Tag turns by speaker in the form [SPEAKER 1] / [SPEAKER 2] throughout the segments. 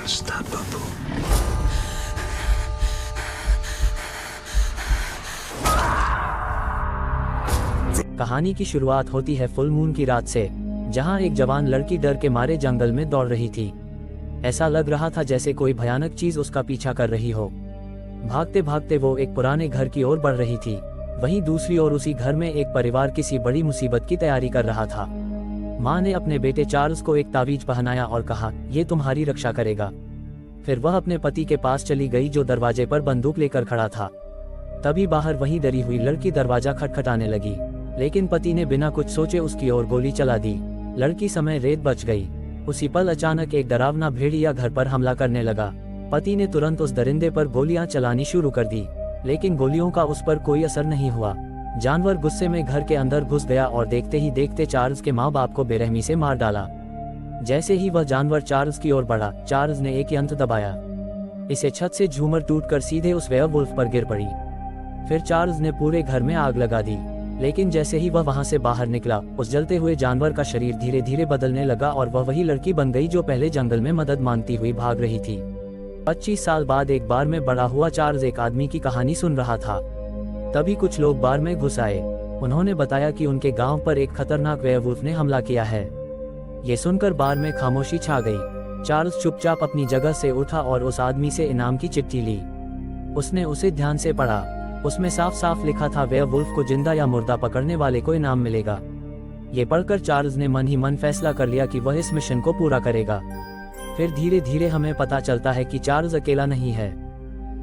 [SPEAKER 1] Unstoppable.
[SPEAKER 2] कहानी की शुरुआत होती है फुल मून की रात से, जहां एक जवान लड़की डर के मारे जंगल में दौड़ रही थी। ऐसा लग रहा था जैसे कोई भयानक चीज उसका पीछा कर रही हो। भागते भागते वो एक पुराने घर की ओर बढ़ रही थी। वहीं दूसरी ओर उसी घर में एक परिवार किसी बड़ी मुसीबत की तैयारी कर रहा था। माँ ने अपने बेटे चार्ल्स को एक तावीज पहनाया और कहा, ये तुम्हारी रक्षा करेगा। फिर वह अपने पति के पास चली गई जो दरवाजे पर बंदूक लेकर खड़ा था। तभी बाहर वही डरी हुई लड़की दरवाजा खटखटाने लगी, लेकिन पति ने बिना कुछ सोचे उसकी ओर गोली चला दी। लड़की समय रेत बच गई। उसी पल अचानक एक डरावना भेड़िया घर पर हमला करने लगा। पति ने तुरंत उस दरिंदे पर गोलियां चलानी शुरू कर दी, लेकिन गोलियों का उस पर कोई असर नहीं हुआ। जानवर गुस्से में घर के अंदर घुस गया और देखते ही देखते चार्ल्स के माँ बाप को बेरहमी से मार डाला। जैसे ही वह जानवर चार्ल्स की ओर बढ़ा, चार्ल्स ने एक यंत्र दबाया। इसे छत से झूमर टूटकर सीधे उस वेयरवुल्फ पर गिर पड़ी। फिर चार्ल्स ने पूरे घर में आग लगा दी, लेकिन जैसे ही वह वहां से बाहर निकला, उस जलते हुए जानवर का शरीर धीरे धीरे बदलने लगा और वह वही लड़की बन गई जो पहले जंगल में मदद मांगती हुई भाग रही थी। 25 साल बाद एक बार में बड़ा हुआ चार्ल्स एक आदमी की कहानी सुन रहा था। तभी कुछ लोग बार में घुस आए। उन्होंने बताया कि उनके गांव पर एक खतरनाक वेयरवुल्फ ने हमला किया है। ये सुनकर बार में खामोशी छा गई। चार्ल्स चुपचाप अपनी जगह से उठा और उस आदमी से इनाम की चिट्ठी ली। उसने उसे ध्यान से पढ़ा। उसमें साफ साफ लिखा था, वेयरवुल्फ को जिंदा या मुर्दा पकड़ने वाले को इनाम मिलेगा। ये पढ़कर चार्ल्स ने मन ही मन फैसला कर लिया कि वह इस मिशन को पूरा करेगा। फिर धीरे धीरे हमें पता चलता है कि चार्ल्स अकेला नहीं है।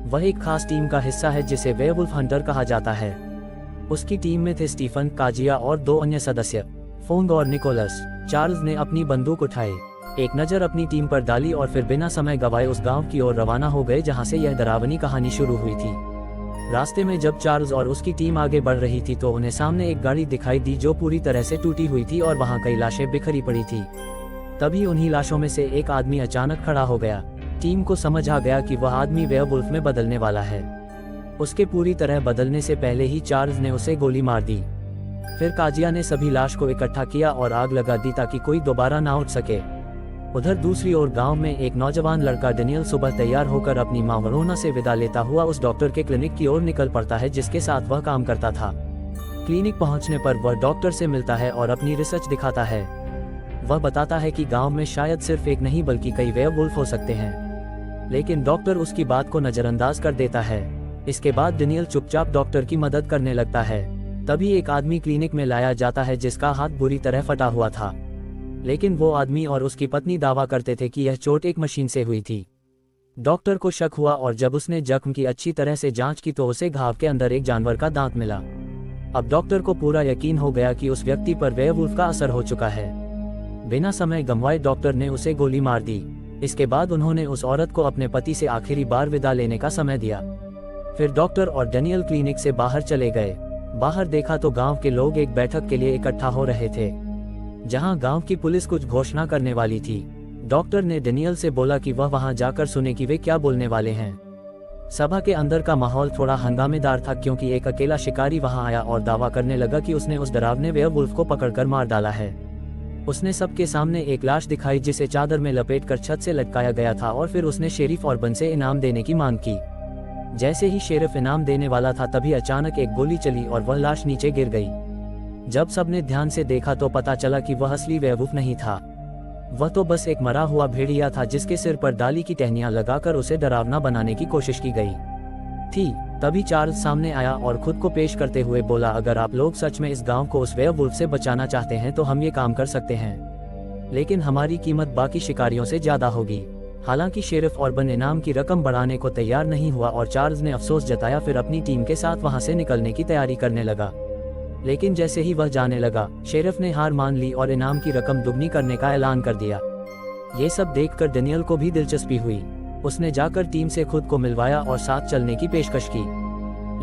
[SPEAKER 2] वह एक खास टीम का हिस्सा है जिसे वेयरवुल्फ हंटर कहा जाता है। उसकी टीम में थे स्टीफन, काजिया और 2 अन्य सदस्य, फोंग और निकोलस। चार्ल्स ने अपनी बंदूक उठाई, एक नज़र अपनी टीम पर डाली और फिर बिना समय गवाए उस गांव की ओर रवाना हो गए जहां से यह डरावनी कहानी शुरू हुई थी। रास्ते में जब चार्ल्स और उसकी टीम आगे बढ़ रही थी तो उन्हें सामने एक गाड़ी दिखाई दी जो पूरी तरह से टूटी हुई थी और वहां कई लाशें बिखरी पड़ी थी। तभी उन्हीं लाशों में से एक आदमी अचानक खड़ा हो गया। टीम को समझ आ गया कि वह आदमी वेयरवुल्फ में बदलने वाला है। उसके पूरी तरह बदलने से पहले ही चार्ल्स ने उसे गोली मार दी। फिर काजिया ने सभी लाश को इकट्ठा किया और आग लगा दी ताकि कोई दोबारा ना उठ सके। उधर दूसरी ओर गांव में एक नौजवान लड़का डेनियल सुबह तैयार होकर अपनी मां वरोना से विदा लेता हुआ उस डॉक्टर के क्लिनिक की ओर निकल पड़ता है जिसके साथ वह काम करता था। क्लिनिक पहुंचने पर वह डॉक्टर से मिलता है और अपनी रिसर्च दिखाता है। वह बताता है कि गांव में शायद सिर्फ एक नहीं बल्कि कई वेयरवुल्फ हो सकते हैं, लेकिन डॉक्टर उसकी बात को नजरअंदाज कर देता है। इसके बाद डेनियल चुपचाप डॉक्टर की मदद करने लगता है। तभी एक आदमी क्लिनिक में लाया जाता है जिसका हाथ बुरी तरह फटा हुआ था, लेकिन वो आदमी और उसकी पत्नी दावा करते थे कि यह चोट एक मशीन से हुई थी। डॉक्टर को शक हुआ और जब उसने जख्म की अच्छी तरह से जांच की तो उसे घाव के अंदर एक जानवर का दांत मिला। अब डॉक्टर को पूरा यकीन हो गया कि उस व्यक्ति पर वेयरवुल्फ का असर हो चुका है। बिना समय गंवाए डॉक्टर ने उसे गोली मार दी। इसके बाद उन्होंने उस औरत को अपने पति से आखिरी बार विदा लेने का समय दिया। फिर डॉक्टर और डेनियल क्लिनिक से बाहर चले गए। बाहर देखा तो गांव के लोग एक बैठक के लिए इकट्ठा हो रहे थे, जहां गांव की पुलिस कुछ घोषणा करने वाली थी। डॉक्टर ने डेनियल से बोला कि वह वहां जाकर सुने कि वे क्या बोलने वाले हैं। सभा के अंदर का माहौल थोड़ा हंगामेदार था क्योंकि एक अकेला शिकारी वहां आया और दावा करने लगा कि उसने उस डरावने वेयरवुल्फ को पकड़कर मार डाला है। उसने सबके सामने एक लाश दिखाई जिसे चादर में लपेटकर छत से लटकाया गया था और फिर उसने शेरिफ ऑर्बन से इनाम देने की मांग की। जैसे ही शेरिफ इनाम देने वाला था तभी अचानक एक गोली चली और वह लाश नीचे गिर गई। जब सबने ध्यान से देखा तो पता चला कि वह असली वेयरवुल्फ नहीं था। वह तो बस एक मरा हुआ भेड़िया था जिसके सिर पर डाली की टहनियां लगाकर उसे डरावना बनाने की कोशिश की गई थी। तभी चार्ल्स सामने आया और खुद को पेश करते हुए बोला, अगर आप लोग सच में इस गांव को उस वेयरवुल्फ से बचाना चाहते हैं तो हम ये काम कर सकते हैं, लेकिन हमारी कीमत बाकी शिकारियों से ज्यादा होगी। हालांकि शेरिफ ऑर्बन इनाम की रकम बढ़ाने को तैयार नहीं हुआ और चार्ल्स ने अफसोस जताया। फिर अपनी टीम के साथ वहां से निकलने की तैयारी करने लगा, लेकिन जैसे ही वह जाने लगा, शेरिफ ने हार मान ली और इनाम की रकम दुगनी करने का ऐलान कर दिया। ये सब देखकर डेनियल को भी दिलचस्पी हुई। उसने जाकर टीम से खुद को मिलवाया और साथ चलने की पेशकश की,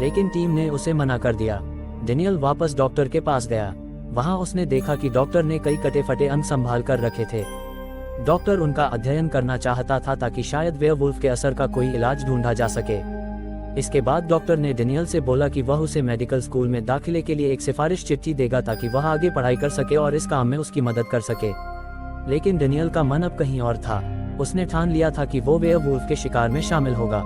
[SPEAKER 2] लेकिन टीम ने उसे मना कर दिया। डेनियल वापस डॉक्टर के पास गया। वहां उसने देखा कि डॉक्टर ने कई कटे फटे अंग संभाल कर रखे थे। डॉक्टर उनका अध्ययन करना चाहता था ताकि शायद वेयरवुल्फ के असर का कोई इलाज ढूंढा जा सके। इसके बाद डॉक्टर ने डेनियल से बोला कि वह उसे मेडिकल स्कूल में दाखिले के लिए एक सिफारिश चिट्ठी देगा ताकि वह आगे पढ़ाई कर सके और इस काम में उसकी मदद कर सके। लेकिन डेनियल का मन अब कहीं और था। उसने ठान लिया था कि वो वेयरवुल्फ के शिकार में शामिल होगा।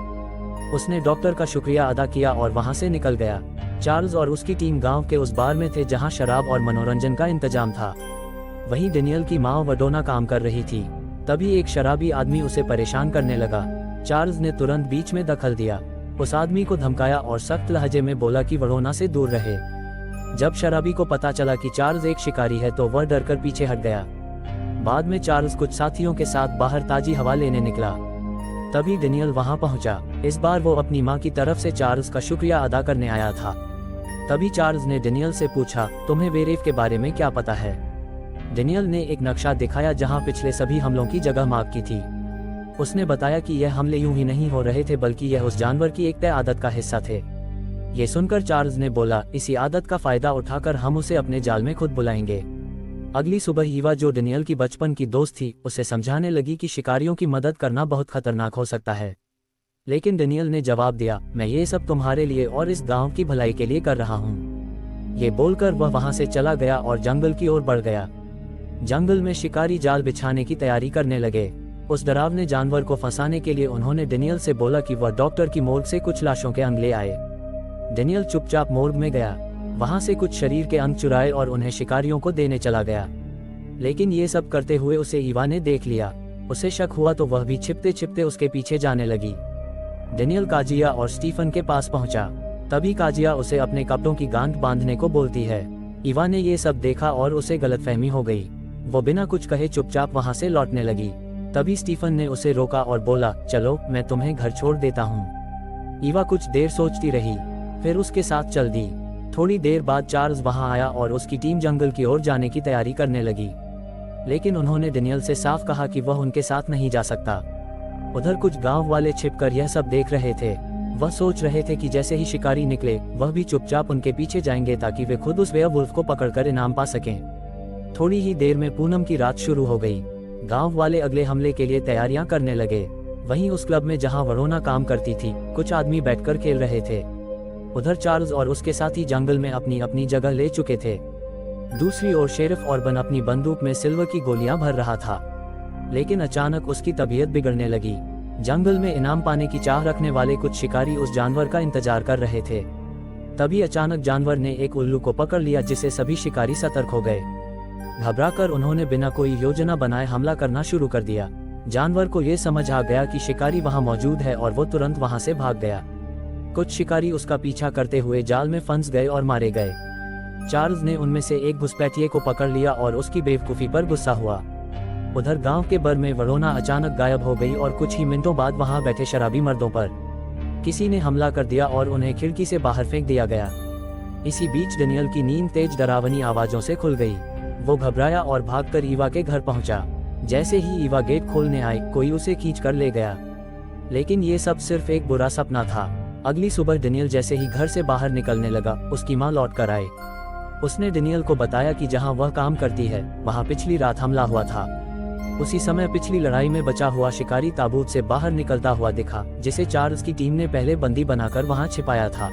[SPEAKER 2] उसने डॉक्टर का शुक्रिया अदा किया और वहां से निकल गया। चार्ल्स और उसकी टीम गांव के उस बार में थे जहां शराब और मनोरंजन का इंतजाम था। वहीं डेनियल की माँ वडोना काम कर रही थी। तभी एक शराबी आदमी उसे परेशान करने लगा। चार्ल्स ने तुरंत बीच में दखल दिया, उस आदमी को धमकाया और सख्त लहजे में बोला कि वडोना से दूर रहे। जब शराबी को पता चला कि चार्ल्स एक शिकारी है तो वह डरकर पीछे हट गया। बाद में चार्ल्स कुछ साथियों के साथ बाहर ताजी हवा लेने निकला। तभी डेनियल वहां पहुंचा। इस बार वो अपनी मां की तरफ से चार्ल्स का शुक्रिया अदा करने आया था। तभी चार्ल्स ने डेनियल से पूछा, तुम्हें वेरेव के बारे में क्या पता है? डेनियल ने एक नक्शा दिखाया जहां पिछले सभी हमलों की जगह मार्क की थी। उसने बताया कि यह हमले यूं ही नहीं हो रहे थे बल्कि यह उस जानवर की एक तय आदत का हिस्सा थे। ये सुनकर चार्ल्स ने बोला, इसी आदत का फायदा उठाकर हम उसे अपने जाल में खुद बुलाएंगे। अगली सुबह ईवा, जो डेनियल की बचपन की दोस्त थी, उसे समझाने लगी कि शिकारियों की मदद करना बहुत खतरनाक हो सकता है। लेकिन डेनियल ने जवाब दिया, मैं ये सब तुम्हारे लिए और इस गांव की भलाई के लिए कर रहा हूँ। ये बोलकर वह वहां से चला गया और जंगल की ओर बढ़ गया। जंगल में शिकारी जाल बिछाने की तैयारी करने लगे। उस डरावने जानवर को फंसाने के लिए उन्होंने डेनियल से बोला कि वह डॉक्टर की मोर्ग से कुछ लाशों के अंग ले आए। डेनियल चुपचाप मोर्ग में गया, वहां से कुछ शरीर के अंग चुराए और उन्हें शिकारियों को देने चला गया। लेकिन ये सब करते हुए उसे ईवा ने देख लिया। उसे शक हुआ तो वह भी छिपते छिपते उसके पीछे जाने लगी। डेनियल काजिया और स्टीफन के पास पहुंचा। तभी काजिया उसे अपने कपड़ों की गांठ बांधने को बोलती है। ईवा ने ये सब देखा और उसे गलतफहमी हो गई। वो बिना कुछ कहे चुपचाप वहां से लौटने लगी। तभी स्टीफन ने उसे रोका और बोला, चलो मैं तुम्हें घर छोड़ देता हूँ। ईवा कुछ देर सोचती रही, फिर उसके साथ चल दी। थोड़ी देर बाद चार्ल्स वहां आया और उसकी टीम जंगल की ओर जाने की तैयारी करने लगी। लेकिन उन्होंने डेनियल से साफ कहा कि वह उनके साथ नहीं जा सकता। उधर कुछ गांव वाले छिपकर यह सब देख रहे थे। वह सोच रहे थे कि जैसे ही शिकारी निकले वह भी चुपचाप उनके पीछे जाएंगे ताकि वे खुद उस वेयरवुल्फ को पकड़कर इनाम पा सकें। थोड़ी ही देर में पूनम की रात शुरू हो गई। गांव वाले अगले हमले के लिए तैयारियां करने लगे। वहीं उस क्लब में जहां वरोना काम करती थी, कुछ आदमी बैठकर खेल रहे थे। उधर चार्ल्स और उसके साथी जंगल में अपनी अपनी जगह ले चुके थे। दूसरी ओर शेरिफ ऑर्बन अपनी बंदूक में सिल्वर की गोलियां भर रहा था। लेकिन अचानक उसकी तबीयत बिगड़ने लगी। जंगल में इनाम पाने की चाह रखने वाले कुछ शिकारी उस जानवर का इंतजार कर रहे थे। तभी अचानक जानवर ने एक उल्लू को पकड़ लिया, जिससे सभी शिकारी सतर्क हो गए। घबराकर उन्होंने बिना कोई योजना बनाए हमला करना शुरू कर दिया। जानवर को यह समझ आ गया कि शिकारी वहां मौजूद है और वो तुरंत वहां से भाग गया। कुछ शिकारी उसका पीछा करते हुए जाल में फंस गए और मारे गए। चार्ल्स ने उनमें से एक घुसपैठिए को पकड़ लिया और उसकी बेवकूफी पर गुस्सा हुआ। उधर गांव के बर में वरोना अचानक गायब हो गई और कुछ ही मिनटों बाद वहां बैठे शराबी मर्दों पर किसी ने हमला कर दिया और उन्हें खिड़की से बाहर फेंक दिया गया। इसी बीच डेनियल की नींद तेज डरावनी आवाजों से खुल गई। वो घबराया और भागकर ईवा के घर पहुंचा। जैसे ही ईवा गेट खोलने आई, कोई उसे खींचकर ले गया। लेकिन ये सब सिर्फ एक बुरा सपना था। अगली सुबह डेनियल जैसे ही घर से बाहर निकलने लगा, उसकी माँ लौट कर आई। उसने डेनियल को बताया कि जहां वह काम करती है वहां पिछली रात हमला हुआ था। उसी समय पिछली लड़ाई में बचा हुआ शिकारी ताबूत से बाहर निकलता हुआ दिखा, जिसे चार्ल्स की टीम ने पहले बंदी बनाकर वहां छिपाया था।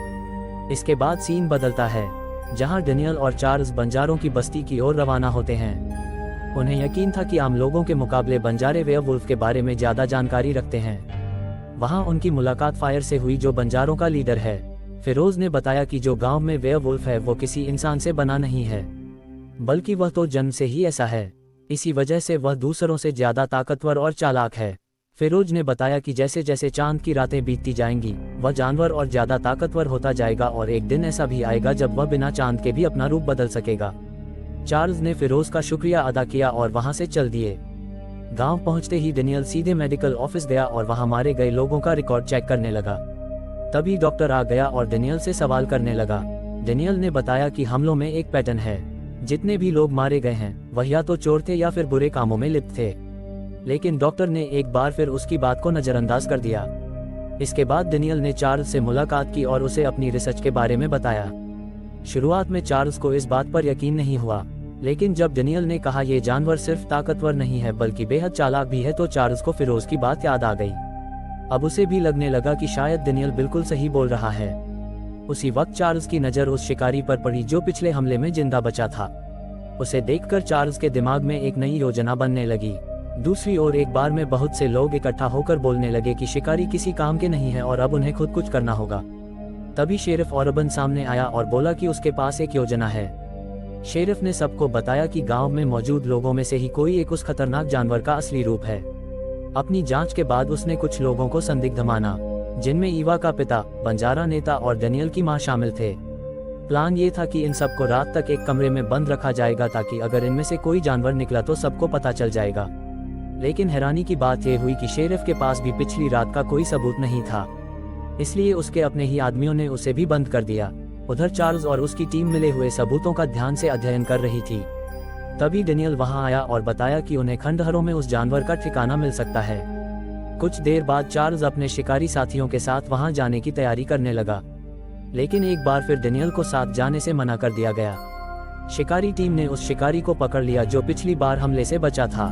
[SPEAKER 2] इसके बाद सीन बदलता है, जहां डेनियल और चार्ल्स बंजारों की बस्ती की ओर रवाना होते हैं। उन्हें यकीन था कि आम लोगों के मुकाबले बंजारे वेयरवुल्फ के बारे में ज्यादा जानकारी रखते हैं। वहां उनकी मुलाकात फायर से हुई, जो बंजारों का लीडर है। फिरोज ने बताया कि जो गांव में वेयरवुल्फ है वो किसी इंसान से बना नहीं है, बल्कि वह तो जन्म से ही ऐसा है। इसी वजह से वह दूसरों से ज्यादा ताकतवर और चालाक है। फिरोज ने बताया कि जैसे जैसे चांद की रातें बीतती जाएंगी, वह जानवर और ज्यादा ताकतवर होता जाएगा और एक दिन ऐसा भी आएगा जब वह बिना चांद के भी अपना रूप बदल सकेगा। चार्ल्स ने फिरोज का शुक्रिया अदा किया और वहां से चल दिए। गांव पहुंचते ही डेनियल सीधे मेडिकल ऑफिस गया और वहां मारे गए लोगों का रिकॉर्ड चेक करने लगा। तभी डॉक्टर आ गया और डेनियल से सवाल करने लगा। डेनियल ने बताया कि हमलों में एक पैटर्न है। जितने भी लोग मारे गए हैं वह या तो चोर थे या फिर बुरे कामों में लिप्त थे। लेकिन डॉक्टर ने एक बार फिर उसकी बात को नजरअंदाज कर दिया। इसके बाद डेनियल ने चार्ल्स से मुलाकात की और उसे अपनी रिसर्च के बारे में बताया। शुरुआत में चार्ल्स को इस बात पर यकीन नहीं हुआ, लेकिन जब डेनियल ने कहा ये जानवर सिर्फ ताकतवर नहीं है बल्कि बेहद चालाक भी है, तो चार्ल्स को फिरोज की बात याद आ गई। अब उसे भी लगने लगा कि शायद डेनियल बिल्कुल सही बोल रहा है। उसी वक्त चार्ल्स की नज़र उस शिकारी पर पड़ी जो पिछले हमले में जिंदा बचा था। उसे देखकर चार्ल्स के दिमाग में एक नई योजना बनने लगी। दूसरी ओर एक बार में बहुत से लोग इकट्ठा होकर बोलने लगे कि शिकारी किसी काम के नहीं है और अब उन्हें खुद कुछ करना होगा। तभी शेरिफ ओरबन सामने आया और बोला कि उसके पास एक योजना है। शेरिफ ने सबको बताया कि गांव में मौजूद लोगों में से ही कोई एक उस खतरनाक जानवर का असली रूप है। अपनी जांच के बाद उसने कुछ लोगों को संदिग्ध माना, जिनमें ईवा का पिता, बंजारा नेता और डेनियल की मां शामिल थे। प्लान ये था कि इन सबको रात तक एक कमरे में बंद रखा जाएगा ताकि अगर इनमें से कोई जानवर निकला तो सबको पता चल जाएगा। लेकिन हैरानी की बात यह हुई कि शेरिफ के पास भी पिछली रात का कोई सबूत नहीं था, इसलिए उसके अपने ही आदमियों ने उसे भी बंद कर दिया। उधर चार्ल्स और उसकी टीम मिले हुए सबूतों का ध्यान से अध्ययन कर रही थी। तभी डेनियल वहां आया और बताया कि उन्हें खंडहरों में उस जानवर का ठिकाना मिल सकता है। कुछ देर बाद चार्ल्स अपने शिकारी साथियों के साथ वहां जाने की तैयारी करने लगा, लेकिन एक बार फिर डेनियल को साथ जाने से मना कर दिया गया। शिकारी टीम ने उस शिकारी को पकड़ लिया जो पिछली बार हमले से बचा था।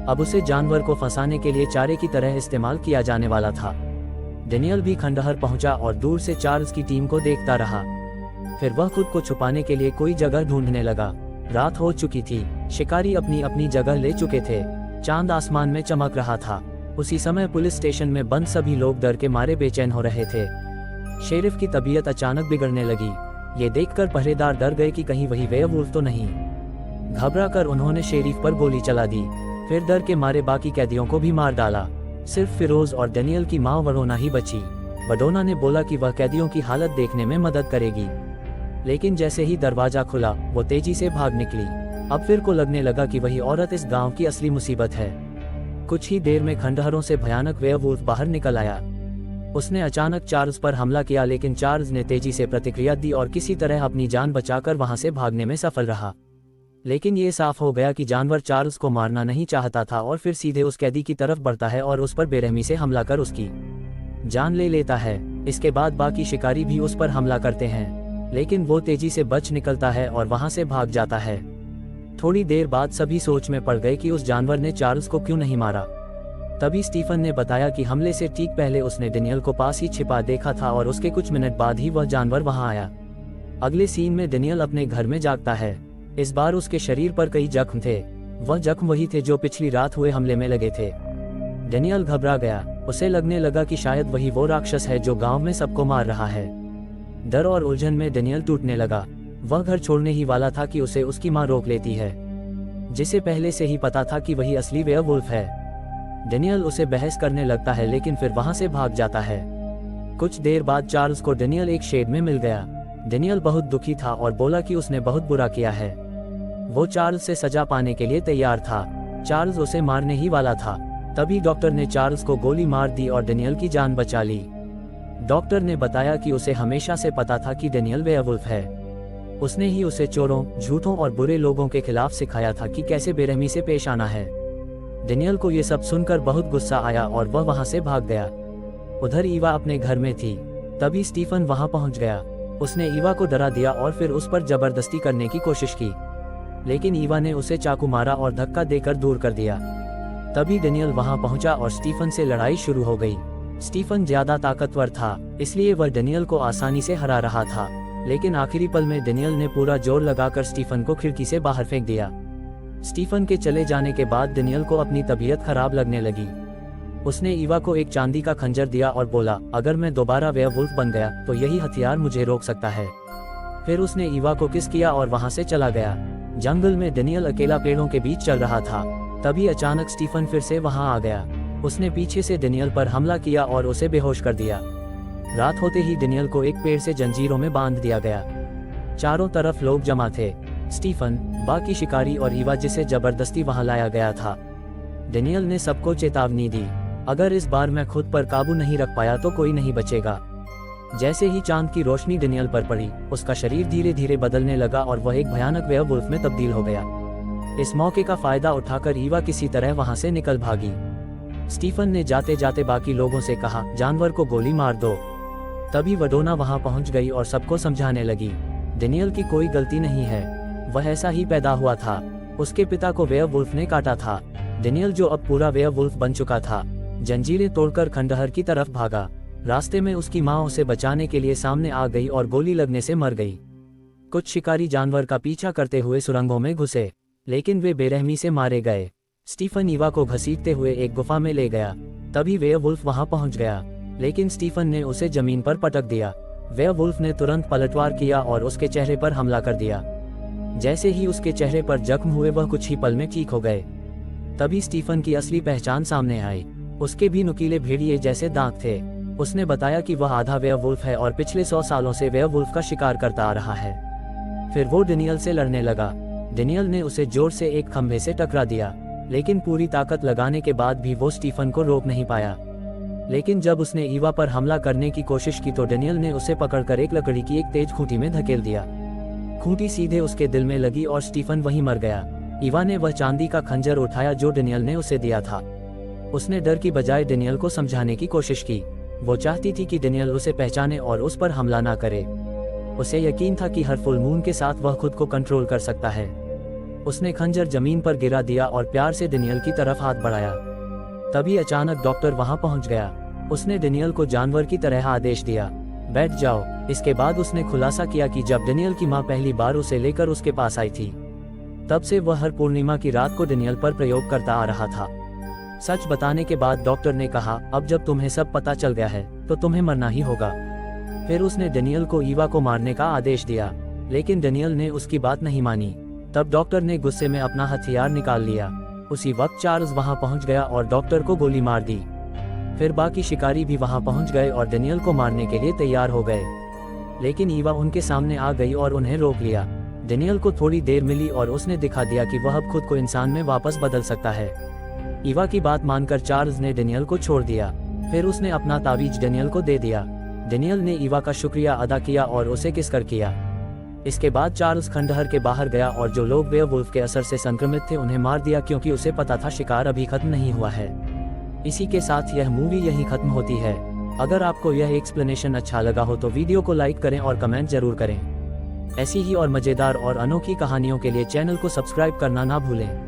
[SPEAKER 2] अब उसे जानवर को फंसाने के लिए चारे की तरह इस्तेमाल किया जाने वाला था। डेनियल भी खंडहर पहुंचा और दूर से चार्ल्स की टीम को देखता रहा। फिर वह खुद को छुपाने के लिए कोई जगह ढूंढने लगा। रात हो चुकी थी, शिकारी अपनी अपनी जगह ले चुके थे, चांद आसमान में चमक रहा था। उसी समय पुलिस स्टेशन में बंद सभी लोग डर के मारे बेचैन हो रहे थे। शेरिफ की तबीयत अचानक बिगड़ने लगी। ये देखकर पहरेदार डर गए कि कहीं वही वेयरवुल्फ तो नहीं। घबराकर उन्होंने शेरिफ पर गोली चला दी। फिर डर के मारे बाकी कैदियों को भी मार डाला। सिर्फ फिरोज और डेनियल की मां वडोना ही बची। वडोना ने बोला कि वह कैदियों की हालत देखने में मदद करेगी, लेकिन जैसे ही दरवाजा खुला वो तेजी से भाग निकली। अब फिर को लगने लगा कि वही औरत इस गांव की असली मुसीबत है। कुछ ही देर में खंडहरों से भयानक वेयरवुल्फ बाहर निकल आया। उसने अचानक चार्ल्स पर हमला किया, लेकिन चार्ल्स ने तेजी से प्रतिक्रिया दी और किसी तरह अपनी जान बचाकर वहां से भागने में सफल रहा। लेकिन ये साफ हो गया कि जानवर चार्ल्स को मारना नहीं चाहता था और फिर सीधे उस कैदी की तरफ बढ़ता है और उस पर बेरहमी से हमला कर उसकी जान ले लेता है। इसके बाद बाकी शिकारी भी उस पर हमला करते हैं, लेकिन वो तेजी से बच निकलता है और वहां से भाग जाता है। थोड़ी देर बाद सभी सोच में पड़ गए कि उस जानवर ने चार्ल्स को क्यों नहीं मारा। तभी स्टीफन ने बताया कि हमले से ठीक पहले उसने डेनियल को पास ही छिपा देखा था और उसके कुछ मिनट बाद ही वह जानवर वहां आया। अगले सीन में डेनियल अपने घर में जागता है। इस बार उसके शरीर पर कई जख्म थे। वह जख्म वही थे जो पिछली रात हुए हमले में लगे थे। डेनियल घबरा गया। उसे लगने लगा कि शायद वही वो राक्षस है जो गांव में सबको मार रहा है। डर और उलझन में डेनियल टूटने लगा। वह घर छोड़ने ही वाला था कि उसे उसकी मां रोक लेती है, जिसे पहले से ही पता था कि वही असली वेयरवुल्फ है। डेनियल उसे बहस करने लगता है, लेकिन फिर वहां से भाग जाता है। कुछ देर बाद चार्ल्स को डेनियल एक शेड में मिल गया। डेनियल बहुत दुखी था और बोला कि उसने बहुत बुरा किया है। वो चार्ल्स से सजा पाने के लिए तैयार था। चार्ल्स उसे मारने ही वाला था। तभी डॉक्टर ने चार्ल्स को गोली मार दी और डेनियल की जान बचा ली। डॉक्टर ने बताया कि उसे हमेशा से पता था कि डेनियल वेयरवुल्फ है। उसने ही उसे चोरों, झूठों और बुरे लोगों के खिलाफ सिखाया था कि कैसे बेरहमी से पेश आना है। डेनियल को ये सब सुनकर बहुत गुस्सा आया और वह वहां से भाग गया। उधर ईवा अपने घर में थी। तभी स्टीफन वहां पहुंच गया। उसने ईवा को डरा दिया और फिर उस पर जबरदस्ती करने की कोशिश की, लेकिन ईवा ने उसे चाकू मारा और धक्का देकर दूर कर दिया। तभी डेनियल वहां पहुंचा और स्टीफन से लड़ाई शुरू हो गई। स्टीफन ज्यादा ताकतवर था, इसलिए वह डेनियल को आसानी से हरा रहा था, लेकिन आखिरी पल में डेनियल ने पूरा जोर लगाकर स्टीफन को खिड़की से बाहर फेंक दिया। स्टीफन के चले जाने के बाद डेनियल को अपनी तबीयत खराब लगने लगी। उसने ईवा को एक चांदी का खंजर दिया और बोला, अगर मैं दोबारा वेयरवुल्फ बन गया तो यही हथियार मुझे रोक सकता है। फिर उसने ईवा को किस किया और वहां से चला गया। जंगल में डेनियल अकेला पेड़ों के बीच चल रहा था। तभी अचानक स्टीफन फिर से वहां आ गया। उसने पीछे से डेनियल पर हमला किया और उसे बेहोश कर दिया। रात होते ही डेनियल को एक पेड़ से जंजीरों में बांध दिया गया। चारों तरफ लोग जमा थे, स्टीफन, बाकी शिकारी और ईवा जिसे जबरदस्ती वहां लाया गया था। डेनियल ने सबको चेतावनी दी, अगर इस बार मैं खुद पर काबू नहीं रख पाया तो कोई नहीं बचेगा। जैसे ही चांद की रोशनी डेनियल पर पड़ी, उसका शरीर धीरे धीरे बदलने लगा और वह एक भयानक वेयरवुल्फ में तब्दील हो गया। इस मौके का फायदा उठाकर ईवा किसी तरह वहां से निकल भागी। स्टीफन ने जाते जाते बाकी लोगों से कहा, जानवर को गोली मार दो। तभी वडोना वहां पहुंच गई और सबको समझाने लगी, डेनियल की कोई गलती नहीं है, वह ऐसा ही पैदा हुआ था। उसके पिता को वेयरवुल्फ ने काटा था। डेनियल जो अब पूरा वेयरवुल्फ बन चुका था, जंजीरें तोड़कर खंडहर की तरफ भागा। रास्ते में उसकी मां उसे बचाने के लिए सामने आ गई और गोली लगने से मर गई। कुछ शिकारी जानवर का पीछा करते हुए सुरंगों में घुसे, लेकिन वे बेरहमी से मारे गए। स्टीफन ईवा को घसीटते हुए एक गुफा में ले गया। तभी वेयरवुल्फ वहां पहुंच गया, लेकिन स्टीफन ने उसे जमीन पर पटक दिया। वेयरवुल्फ ने तुरंत पलटवार किया और उसके चेहरे पर हमला कर दिया। जैसे ही उसके चेहरे पर जख्म हुए वह कुछ ही पल में ठीक हो गए। तभी स्टीफन की असली पहचान सामने आई। उसके भी नुकीले भेड़िए जैसे दांत थे। उसने बताया कि वह आधा वेयरवुल्फ है और पिछले 100 सालों से वेयरवुल्फ का शिकार करता आ रहा है। फिर वो डेनियल से लड़ने लगा। डेनियल ने उसे जोर से एक खंभे से टकरा दिया, लेकिन पूरी ताकत लगाने के बाद भी वो स्टीफन को रोक नहीं पाया। लेकिन जब उसने ईवा पर हमला करने की कोशिश की तो डेनियल ने उसे पकड़कर एक लकड़ी की एक तेज खूंटी में धकेल दिया। खूंटी सीधे उसके दिल में लगी और स्टीफन वहीं मर गया। ईवा ने वह चांदी का खंजर उठाया जो डेनियल ने उसे दिया था। उसने डर की बजाय डेनियल को समझाने की कोशिश की। वो चाहती थी कि डेनियल उसे पहचाने और उस पर हमला ना करे। उसे यकीन था कि हर फुल मून के साथ वह खुद को कंट्रोल कर सकता है। उसने खंजर जमीन पर गिरा दिया और प्यार से डेनियल की तरफ हाथ बढ़ाया। तभी अचानक डॉक्टर वहां पहुंच गया। उसने डेनियल को जानवर की तरह आदेश दिया, बैठ जाओ। इसके बाद उसने खुलासा किया कि जब डेनियल की मां पहली बार उसे लेकर उसके पास आई थी, तब से वह हर पूर्णिमा की रात को डेनियल पर प्रयोग करता आ रहा था। सच बताने के बाद डॉक्टर ने कहा, अब जब तुम्हें सब पता चल गया है तो तुम्हें मरना ही होगा। फिर उसने डेनियल को ईवा को मारने का आदेश दिया, लेकिन डेनियल ने उसकी बात नहीं मानी। तब डॉक्टर ने गुस्से में अपना हथियार निकाल लिया। उसी वक्त चार्ल्स वहां पहुंच गया और डॉक्टर को गोली मार दी। फिर बाकी शिकारी भी वहां पहुंच गए और डेनियल को मारने के लिए तैयार हो गए, लेकिन ईवा उनके सामने आ गई और उन्हें रोक लिया। डेनियल को थोड़ी देर मिली और उसने दिखा दिया कि वह अब खुद को इंसान में वापस बदल सकता है। ईवा की बात मानकर चार्ल्स ने डेनियल को छोड़ दिया। फिर उसने अपना तावीज डेनियल को दे दिया। डेनियल ने ईवा का शुक्रिया अदा किया और उसे किस कर किया। इसके बाद चार्ल्स खंडहर के बाहर गया और जो लोग वेयरवुल्फ के असर से संक्रमित थे उन्हें मार दिया, क्योंकि उसे पता था शिकार अभी खत्म नहीं हुआ है। इसी के साथ यह मूवी यहीं खत्म होती है। अगर आपको यह एक्सप्लेनेशन अच्छा लगा हो तो वीडियो को लाइक करें और कमेंट जरूर करें। ऐसी ही और मजेदार और अनोखी कहानियों के लिए चैनल को सब्सक्राइब करना ना भूलें।